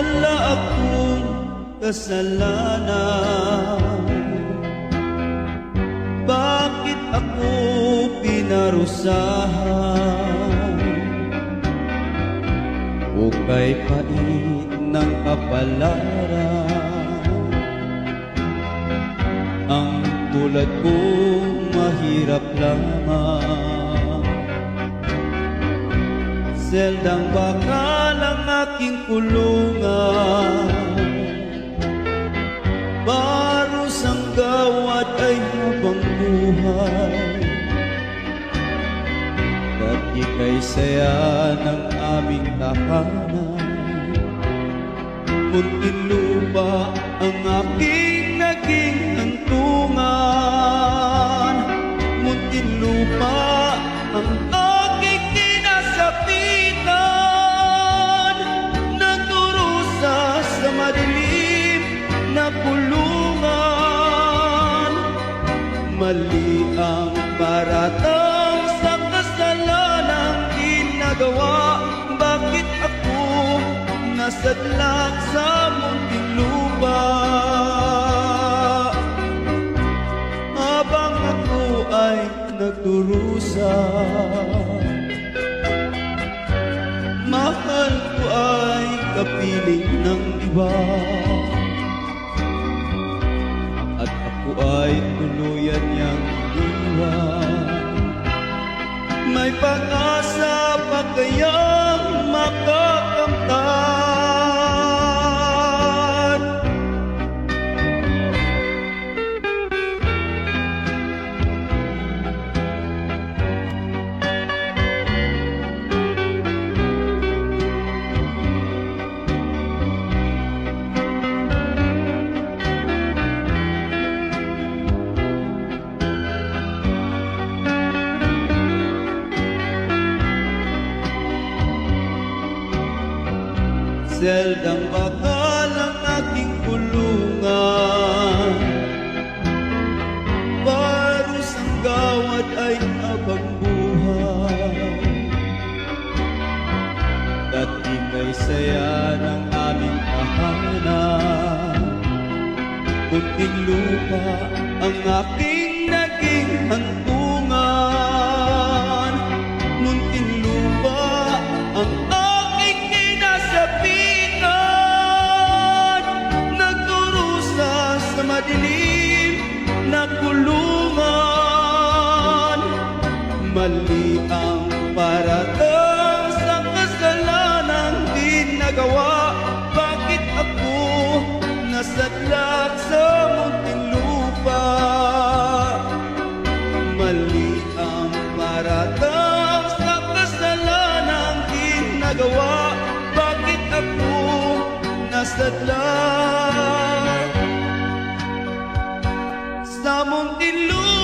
wala akong kasalanan. Bakit ako pinarusahan? O kay pait ng kapalaran, ang tulad kong mahirap lamang. Seldang bakal ang aking kulungan, parusang gawad ay habang buhay. At ika'y saya ng aming tahanan, munting lupa ang aking naging hantungan. Munting lupa ang aking kinasapitan, nagdurusa sa madilim na kulungan. Mali ang paratang sa kasalanang ginagawa. Bakit ako nasadlak sa munting lupa? Habang ako ay nagdurusa, mahal ko ay kapiling ng iba, at ako ay tuluyan niyang iwan. May pag-asa pa kayang makakamtan? Seldang bakal ang aking kulungan, parusang gawad ay habang buhay. At ika'y saya ng aming tahanan, munting lupa ang aking naging hantungan. Munting lupa ang aking kinasapitan, nagdurusa sa madilim na kulungan. Mali ang paratang sa kasalanang ginagawa. Bakit ako nasadlak sa munting lupa? Mali ang paratang sa kasalanang ginagawa. Bakit ako nasadlak sa munting lupa?